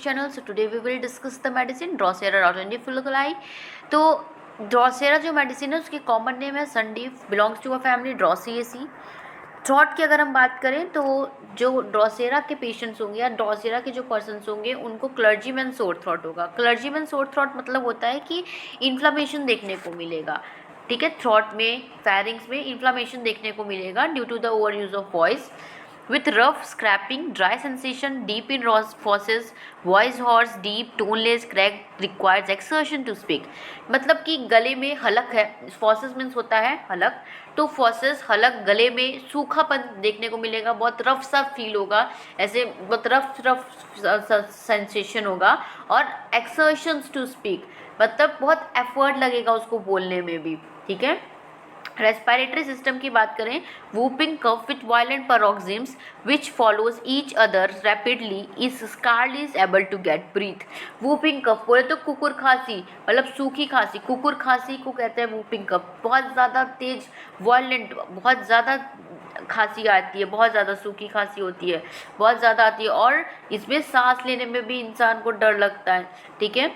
channel. So today we will discuss the medicine Drosera rhodonifilocoli. तो Drosera जो medicine है उसकी कॉमन नेम है sundew, belongs to a family Droseraceae. Throat की अगर हम बात करें तो जो ड्रॉसेरा के पेशेंट्स होंगे या ड्रॉसेरा के जो पर्सन्स होंगे उनको क्लर्जीमैन सोर थ्रॉट होगा. क्लर्जीमैन सोर थ्रॉट मतलब होता है कि इन्फ्लामेशन देखने को मिलेगा. ठीक है, थ्रॉट में, फैरिंग्स में इन्फ्लामेशन देखने को मिलेगा due to the over use of voice with rough scraping, dry sensation, deep in fauces, voice hoarse, deep, toneless, cracked, requires exertion to speak. मतलब कि गले में हलक है. फॉसेस मीन्स होता है हलक, तो फॉसेस हलक गले में सूखापन देखने को मिलेगा. बहुत रफ सा फील होगा, ऐसे बहुत रफ सेंसेशन होगा. और एक्सर्शंस टू स्पीक मतलब बहुत एफर्ट लगेगा उसको बोलने में भी. ठीक है. रेस्पिरेटरी सिस्टम की बात करें, whooping cough with violent paroxysms which follows each other rapidly is scarcely able to get breath. Whooping cough बोले तो कुकुर खांसी मतलब सूखी खांसी, कुकुर खांसी को कहते हैं वूपिंग कफ. बहुत ज़्यादा तेज वायलेंट, बहुत ज़्यादा खांसी आती है, बहुत ज़्यादा सूखी खांसी होती है, बहुत ज़्यादा आती है और इसमें सांस लेने में भी इंसान को डर लगता है. ठीक है.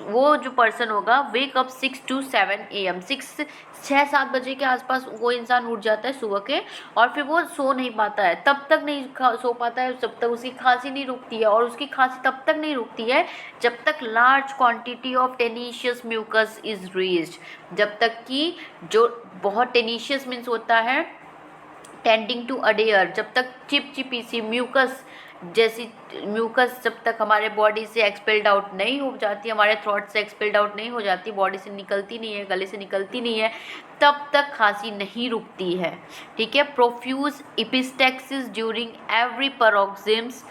वो जो पर्सन होगा वेक अप 6 to 7 AM, 6-7 बजे के आसपास वो इंसान उठ जाता है सुबह के, और फिर वो सो नहीं पाता है, तब तक नहीं सो पाता है जब तक उसकी खांसी नहीं रुकती है. और उसकी खांसी तब तक नहीं रुकती है जब तक large quantity of tenacious mucus is reached, जब तक कि जो बहुत टेनिशियस मीन्स होता है टेंडिंग टू अडेयर, जब तक चिपचिपी सी म्यूकस जैसी म्यूकस जब तक हमारे बॉडी से एक्सपेल्ड आउट नहीं हो जाती, हमारे थ्रॉट से एक्सपेल्ड आउट नहीं हो जाती, बॉडी से निकलती नहीं है, गले से निकलती नहीं है, तब तक खांसी नहीं रुकती है. ठीक है. Profuse epistaxis during every paroxysms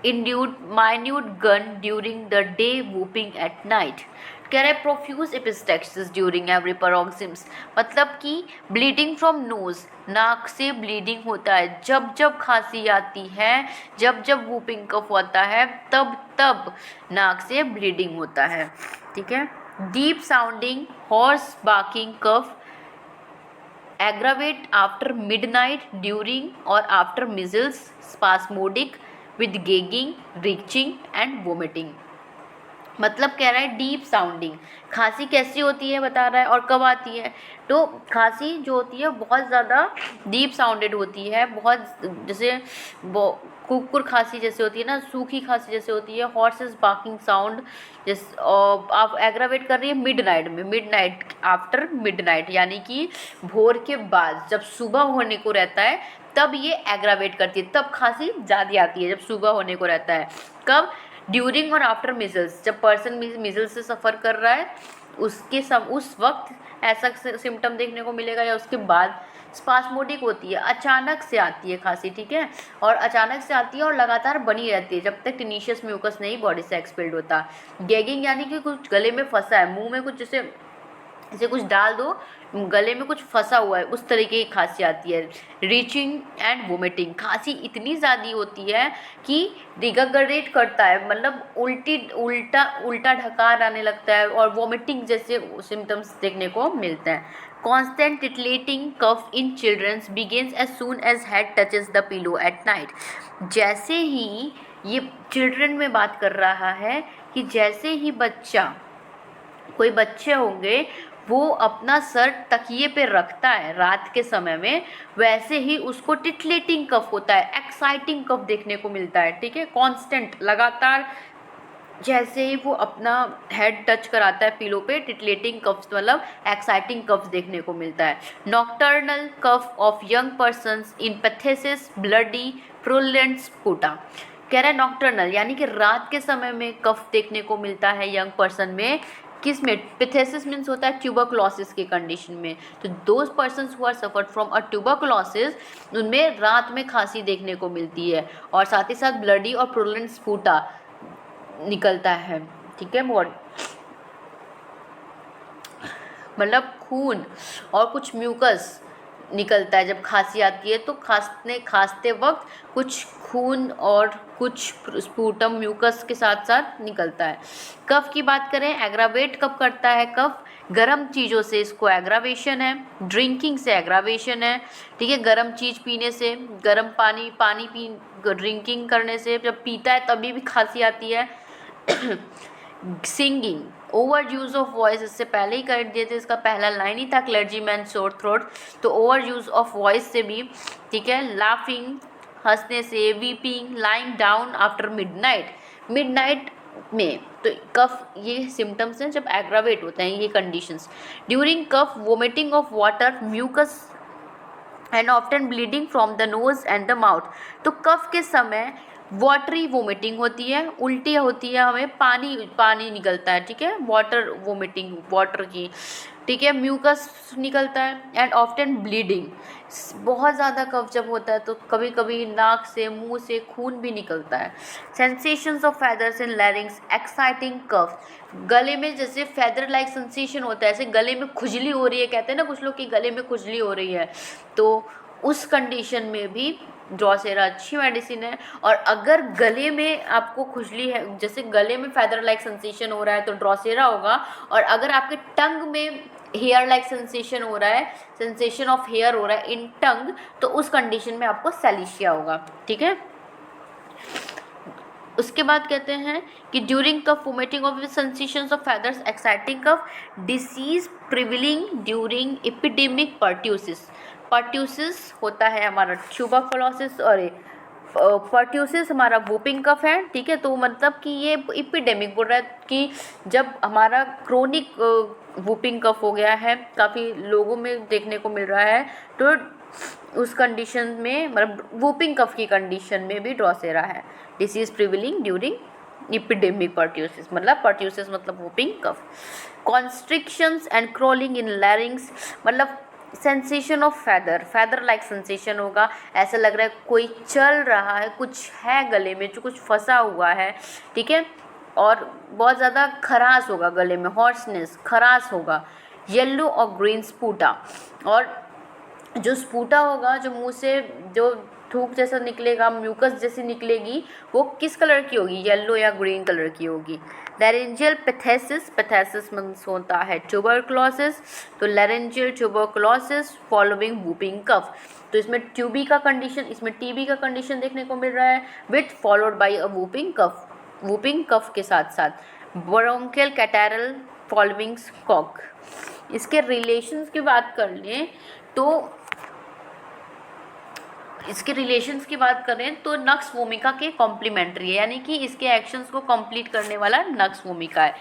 induced minute gun during the day, whooping at night. कह रहे profuse epistaxis during every paroxysms मतलब कि ब्लीडिंग फ्रॉम नोज, नाक से ब्लीडिंग होता है जब जब खांसी आती है, जब जब वूपिंग कफ होता है तब तब नाक से ब्लीडिंग होता है. ठीक है. Deep sounding hoarse barking cough aggravate after midnight, during और after measles, spasmodic with gagging, retching and vomiting. मतलब कह रहा है डीप साउंडिंग. खांसी कैसी होती है बता रहा है और कब आती है. तो खांसी जो होती है बहुत ज़्यादा डीप साउंडेड होती है, बहुत जैसे कुकुर खांसी जैसे होती है ना, सूखी खांसी जैसे होती है. हॉर्सेस बार्किंग साउंड जैसे आप एग्रावेट कर रही है मिडनाइट में, मिडनाइट आफ्टर मिडनाइट यानी कि भोर के बाद, जब सुबह होने को रहता है तब ये एग्रावेट करती है, तब खांसी ज़्यादा आती है जब सुबह होने को रहता है. कब? ड्यूरिंग और आफ्टर मिजल्स, जब पर्सन मिजल्स से सफ़र कर रहा है उस वक्त ऐसा सिम्टम देखने को मिलेगा, या उसके बाद. स्पास्मोडिक होती है, अचानक से आती है खांसी. ठीक है. और अचानक से आती है और लगातार बनी रहती है जब तक टेनिशियस म्यूकस नहीं बॉडी से एक्सपेल्ड होता. गैगिंग यानी कि कुछ गले में फंसा है, मुंह में कुछ जैसे कुछ डाल दो, गले में कुछ फंसा हुआ है, उस तरीके की खांसी आती है. रीचिंग एंड वोमिटिंग, खांसी इतनी ज़्यादा होती है कि रिगर्गरेट करता है, मतलब उल्टा ढकार आने लगता है और वोमिटिंग जैसे सिम्टम्स देखने को मिलते हैं. Constant titillating cough in childrens begins as soon as head touches the pillow at night. जैसे ही ये चिल्ड्रन में बात कर रहा है कि जैसे ही कोई बच्चे होंगे वो अपना सर तकिए पे रखता है रात के समय में, वैसे ही उसको टिटलेटिंग कफ होता है, एक्साइटिंग कफ देखने को मिलता है. ठीक है. कांस्टेंट, लगातार जैसे ही वो अपना हेड टच कराता है पिलो पे, टिटलेटिंग कफ मतलब एक्साइटिंग कफ देखने को मिलता है. Nocturnal cough of young persons in phthisis bloody purulent sputa. कह रहा है नॉक्टर्नल यानी कि रात के समय में कफ देखने को मिलता है यंग पर्सन में. किस में? पिथेसिस मीन्स होता है ट्यूबरक्लोसिस की कंडीशन में. तो those persons who are suffered from a tuberculosis, उनमें रात में खांसी देखने को मिलती है और साथ ही साथ ब्लडी और प्रोलेंट स्पुटा निकलता है. ठीक है. मतलब खून और कुछ म्यूकस निकलता है जब खांसी आती है, तो खांसते वक्त कुछ खून और कुछ स्पूटम म्यूकस के साथ साथ निकलता है। कफ की बात करें, एग्रावेट कब करता है कफ, गर्म चीज़ों से इसको एग्रावेशन है, ड्रिंकिंग से एग्रावेशन है, ठीक है, गर्म चीज़ पीने से, गर्म पानी पी ड्रिंकिंग करने से, जब पीता है तभी भी खांसी आती है। Singing, over use of voice, इससे पहले ही कर दिए थे, इसका पहला लाइन ही था क्लर्जीमैन सोर थ्रोट, तो ओवर यूज ऑफ वॉइस से भी, ठीक है। लाफिंग, हंसने से, weeping, lying down after midnight में, तो कफ ये सिम्टम्स हैं जब एग्रावेट होते हैं ये conditions. During cough, vomiting of water, mucus and often bleeding from the nose and the mouth, तो कफ के समय वाटरी वोमिटिंग होती है, उल्टी होती है, हमें पानी निकलता है, ठीक है, वाटर वोमिटिंग वाटर की, ठीक है, म्यूकस निकलता है, एंड ऑफ्टन ब्लीडिंग, बहुत ज़्यादा कफ जब होता है तो कभी कभी नाक से मुंह से खून भी निकलता है। Sensations of feathers in larynx, exciting cough, गले में जैसे फेदर लाइक सेंसेशन होता है, ऐसे गले में खुजली हो रही है, कहते हैं ना कुछ लोग कि गले में खुजली हो रही है, तो उस कंडीशन में भी ड्रोसेरा अच्छी मेडिसिन है। और अगर गले में आपको खुजली है, जैसे गले में फेदर लाइक सेंसेशन हो रहा है तो ड्रोसेरा होगा, और अगर आपके टंग में हेयर लाइक सेंसेशन हो रहा है, सेंसेशन ऑफ हेयर हो रहा है इन टंग, तो उस कंडीशन में आपको सैलिशिया होगा, ठीक है। उसके बाद कहते हैं कि during cough vomiting of sensations of feathers, exciting cough, disease prevailing during epidemic pertussis होता है हमारा ट्यूबरकुलोसिस, और पर्ट्यूसिस हमारा वूपिंग कफ है, ठीक है। तो मतलब कि ये एपिडेमिक बोल रहा है कि जब हमारा क्रोनिक वूपिंग कफ हो गया है, काफ़ी लोगों में देखने को मिल रहा है, तो उस कंडीशन में मतलब वूपिंग कफ की कंडीशन में भी ड्रोसेरा है। Disease prevailing during epidemic pertussis, मतलब पर्ट्यूसिस मतलब whooping cough. Constrictions and crawling in larynx, मतलब sensation of feather like sensation होगा, ऐसा लग रहा है कोई चल रहा है, कुछ है गले में जो कुछ फंसा हुआ है, ठीक है, और बहुत ज़्यादा खराश होगा गले में, हॉर्सनेस, खराश होगा। येलो और ग्रीन स्पूटा, और जो स्पूटा होगा, जो मुंह से जो थूक जैसा निकलेगा, म्यूकस जैसी निकलेगी, वो किस कलर की होगी, येलो या ग्रीन कलर की होगी। लैरेंजियल पैथेसिस मीन्स होता है ट्यूबरकुलोसिस, तो laryngeal tuberculosis following whooping cough, तो इसमें ट्यूबी का कंडीशन, इसमें टीबी का कंडीशन देखने को मिल रहा है, with followed by a whooping cough के साथ साथ ब्रोंकियल कैटारल फॉलोइंग कॉक। इसके रिलेशंस की बात कर लें तो इसके रिलेशंस की बात करें तो नक्स वोमिका के कॉम्प्लीमेंट्री है, यानी कि इसके एक्शंस को कंप्लीट करने वाला नक्स वोमिका है।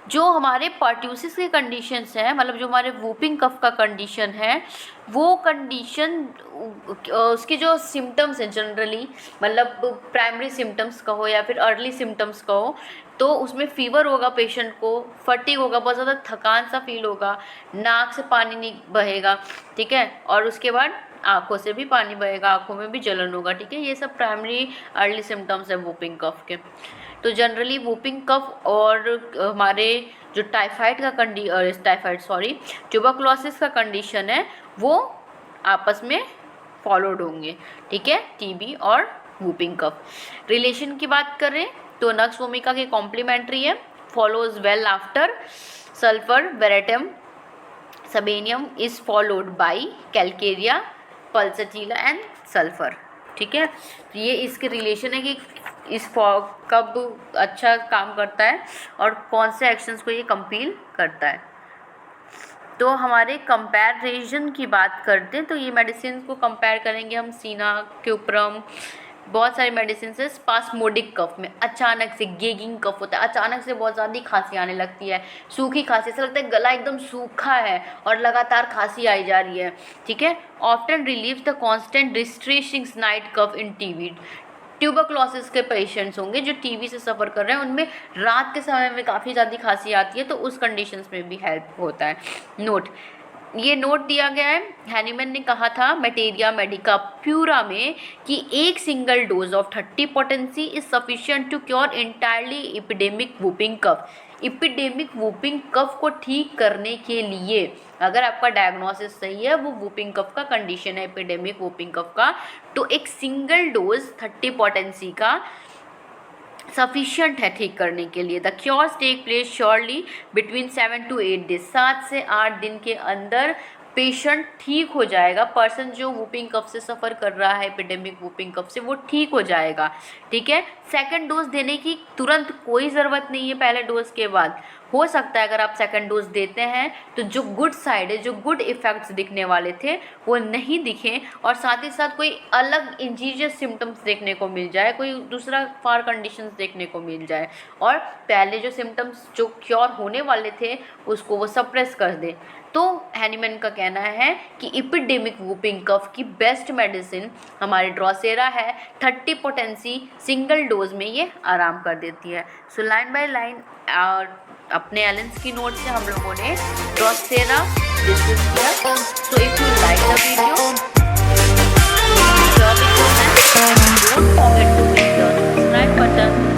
जो हमारे पर्ट्यूसिस के कंडीशंस हैं, मतलब जो हमारे वूपिंग कफ का कंडीशन है, वो कंडीशन उसके जो सिम्टम्स हैं जनरली, मतलब प्राइमरी सिम्टम्स कहो या फिर अर्ली सिम्टम्स कहो, तो उसमें फीवर होगा पेशेंट को, फटीग होगा, बहुत ज़्यादा थकान सा फील होगा, नाक से पानी नहीं बहेगा, ठीक है, और उसके बाद आँखों से भी पानी बहेगा, आँखों में भी जलन होगा, ठीक है। ये सब प्राइमरी अर्ली सिम्टम्स है वूपिंग कफ के। तो जनरली वूपिंग कफ और हमारे जो ट्यूबरकुलोसिस का कंडीशन है वो आपस में फॉलोड होंगे, ठीक है, टीबी और वूपिंग कफ। रिलेशन की बात करें तो नक्स वोमिका के कॉम्प्लीमेंट्री है, follows well after sulphur veratrum sabinum is followed by calcarea pulsatilla and sulphur, ठीक है। तो ये इसके रिलेशन है कि इस कब अच्छा काम करता है और कौन से एक्शंस को ये कंपील करता है। तो हमारे कंपैरिजन की बात करते हैं तो ये मेडिसिन को कंपेयर करेंगे हम, सीना क्यूप्रम, बहुत सारी मेडिसिन से। स्पास्मोडिक कफ में अचानक से गेगिंग कफ होता है, अचानक से बहुत ज़्यादा खांसी आने लगती है, सूखी खांसी, ऐसा लगता है गला एकदम सूखा है और लगातार खांसी आई जा रही है, ठीक है। Often relieve the constant distressing night cough in TB, tuberculosis के पेशेंट्स होंगे जो टीबी से सफ़र कर रहे हैं, उनमें रात के समय में काफ़ी ज़्यादा खांसी आती है, तो उस कंडीशंस में भी हेल्प होता है। नोट, ये नोट दिया गया है, हैनीमैन ने कहा था मटेरिया मेडिका प्यूरा में कि एक single dose of 30 potency is sufficient to cure entirely epidemic whooping cough. Epidemic whooping cough को ठीक करने के लिए, अगर आपका डायग्नोसिस सही है, वो वूपिंग कफ का कंडीशन है एपिडेमिक वूपिंग कफ का, तो एक सिंगल डोज 30 पोटेंसी का सफिशियंट है ठीक करने के लिए। The cures take place surely between 7 to 8 days, 7 से 8 दिन के अंदर पेशेंट ठीक हो जाएगा। पर्सन जो वूपिंग कफ से सफ़र कर रहा है, एपिडेमिक वूपिंग कफ से, वो ठीक हो जाएगा। ठीक है, सेकंड डोज देने की तुरंत कोई ज़रूरत नहीं है पहले डोज के बाद। हो सकता है अगर आप सेकंड डोज देते हैं तो जो गुड साइड है, जो गुड इफ़ेक्ट्स दिखने वाले थे वो नहीं दिखें, और साथ ही साथ कोई अलग इंजीरियस सिम्टम्स देखने को मिल जाए, कोई दूसरा फार कंडीशंस देखने को मिल जाए, और पहले जो सिम्टम्स जो क्योर होने वाले थे उसको वो सप्रेस कर दे। तो हैनीमैन का कहना है कि एपिडेमिक वूपिंग कफ की बेस्ट मेडिसिन हमारी ड्रोसेरा है। 30 पोटेंसी सिंगल डोज में ये आराम कर देती है। सो लाइन बाय लाइन और अपने एलेंस की नोट से हम लोगों ने ड्रोसेरा डिस्कस किया। So if you like the video, share with your friends and don't forget to hit the subscribe button